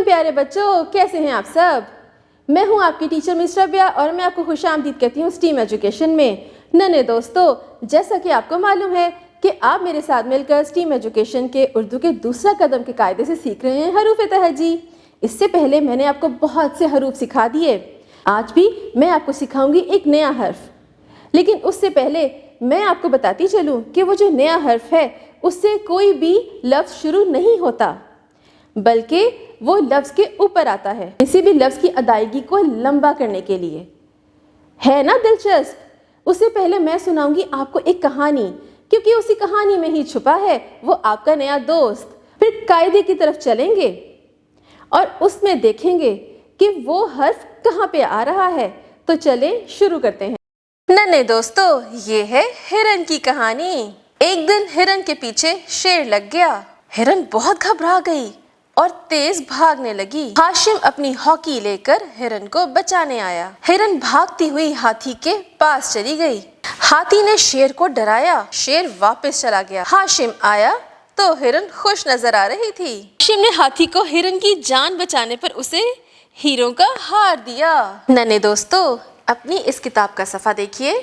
प्यारे बच्चों, कैसे हैं आप सब। मैं हूं आपकी टीचर मिस रबिया और मैं आपको खुशामदीद कहती हूं स्टीम एजुकेशन में। नन्हे दोस्तों, जैसा कि आपको मालूम है कि आप मेरे साथ मिलकर स्टीम एजुकेशन के उर्दू के दूसरा कदम के कायदे से सीख रहे हैं हरूफ तहजी। इससे पहले मैंने आपको बहुत से हरूफ सिखा दिए। आज भी मैं आपको सिखाऊंगी एक नया हर्फ, लेकिन उससे पहले मैं आपको बताती चलूं कि वो जो नया हर्फ है उससे कोई भी लफ्ज़ शुरू नहीं होता, बल्कि वो लफ्ज़ के ऊपर आता है किसी भी लफ्ज़ की अदायगी को लंबा करने के लिए। है ना दिलचस्प। उससे पहले मैं सुनाऊंगी आपको एक कहानी, क्योंकि उसी कहानी में ही छुपा है वो आपका नया दोस्त। फिर कायदे की तरफ चलेंगे और उसमें देखेंगे कि वो हर्फ कहाँ पे आ रहा है। तो चलें शुरू करते हैं। नन्हे दोस्तों, ये है हिरन की कहानी। एक दिन हिरन के पीछे शेर लग गया। हिरन बहुत घबरा गई और तेज भागने लगी। हाशिम अपनी हॉकी लेकर हिरन को बचाने आया। हिरन भागती हुई हाथी के पास चली गई। हाथी ने शेर को डराया। शेर वापस चला गया। हाशिम आया तो हिरन खुश नजर आ रही थी। हाशिम ने हाथी को हिरन की जान बचाने पर उसे हीरों का हार दिया। नन्हे दोस्तों, अपनी इस किताब का सफ़ा देखिए।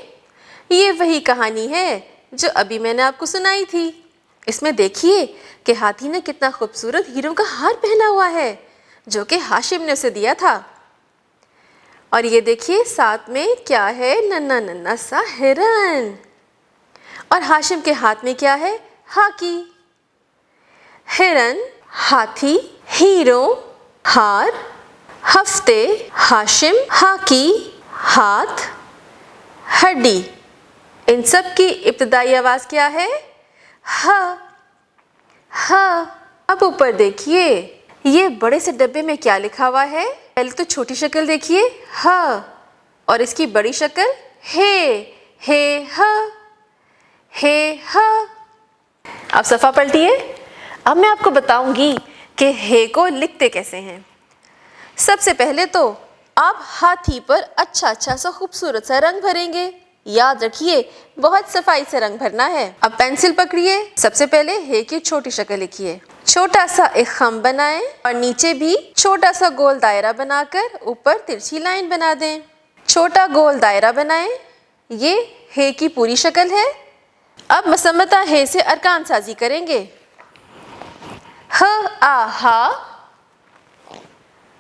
ये वही कहानी है जो अभी मैंने आपको सुनाई थी। इसमें देखिए कि हाथी ने कितना खूबसूरत हीरों का हार पहना हुआ है जो कि हाशिम ने उसे दिया था। और ये देखिए साथ में क्या है, नन्हा नन्हा सा हिरन। और हाशिम के हाथ में क्या है, हॉकी। हिरन, हाथी, हीरो, हार, हफ्ते, हाशिम, हॉकी, हाथ, हड्डी। इन सब की इब्तिदाई आवाज़ क्या है, हा। अब ऊपर देखिए, ये बड़े से डब्बे में क्या लिखा हुआ है। पहले तो छोटी शक्ल देखिए, हा, और इसकी बड़ी शक्ल हे हा। अब सफ़ा पलटिए। अब मैं आपको बताऊंगी कि हे को लिखते कैसे हैं। सबसे पहले तो आप हाथी पर अच्छा सा खूबसूरत सा रंग भरेंगे। याद रखिए, बहुत सफाई से रंग भरना है। अब पेंसिल पकड़िए। सबसे पहले हे की छोटी शक्ल लिखिए। छोटा सा एक खम्भ बनाएं और नीचे भी छोटा सा गोल दायरा बनाकर ऊपर तिरछी लाइन बना दें। छोटा गोल दायरा बनाएं। ये हे की पूरी शक्ल है। अब मसम्मता हे से अरकान साजी करेंगे। ह आ हा,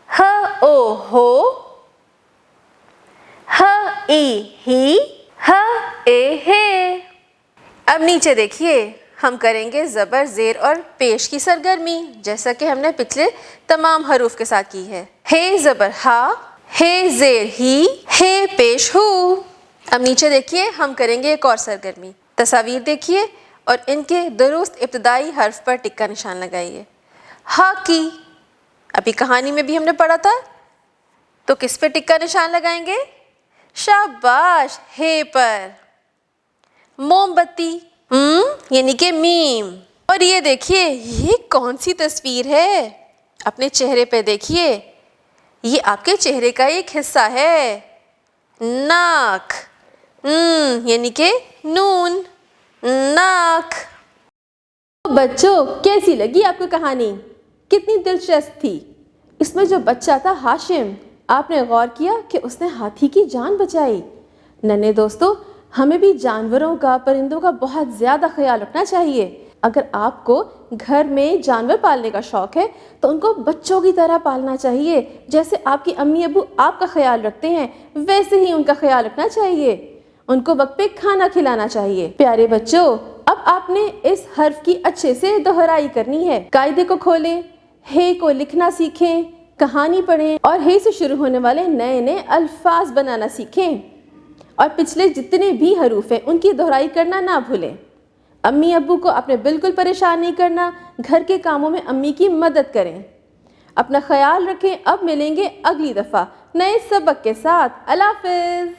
ह ओ हो, ह ई ही, ह ए हे। अब नीचे देखिए, हम करेंगे ज़बर, ज़ेर और पेश की सरगर्मी, जैसा कि हमने पिछले तमाम हरूफ के साथ की है। हे ज़बर हा, हे ज़ेर ही, हे पेश हु। अब नीचे देखिए, हम करेंगे एक और सरगर्मी। तस्वीर देखिए और इनके दुरुस्त इब्तिदाई हर्फ पर टिक्का निशान लगाइए। हॉकी, अभी कहानी में भी हमने पढ़ा था, तो किस पे टिक्का निशान लगाएंगे, शाबाश, हे पर। मोमबत्ती, यानी कि मीम। और ये देखिए, ये कौन सी तस्वीर है। अपने चेहरे पे देखिए, ये आपके चेहरे का एक हिस्सा है, नाक, यानी कि नून, नाक। बच्चों, कैसी लगी आपको कहानी। कितनी दिलचस्प थी। इसमें जो बच्चा था हाशिम, आपने गौर किया कि उसने हाथी की जान बचाई। नन्हे दोस्तों, हमें भी जानवरों का, परिंदों का बहुत ज़्यादा ख्याल रखना चाहिए। अगर आपको घर में जानवर पालने का शौक़ है तो उनको बच्चों की तरह पालना चाहिए। जैसे आपकी अम्मी अब्बू आपका ख्याल रखते हैं, वैसे ही उनका ख्याल रखना चाहिए। उनको वक्त पे खाना खिलाना चाहिए। प्यारे बच्चों, अब आपने इस हर्फ की अच्छे से दोहराई करनी है। कायदे को खोलें, हे को लिखना सीखें, कहानी पढ़ें और हे से शुरू होने वाले नए नए अल्फाज बनाना सीखें। और पिछले जितने भी हरूफ हैं उनकी दोहराई करना ना भूलें। अम्मी अब्बू को आपने बिल्कुल परेशान नहीं करना। घर के कामों में अम्मी की मदद करें। अपना ख्याल रखें। अब मिलेंगे अगली दफ़ा नए सबक के साथ। अल्लाह हाफ़िज़।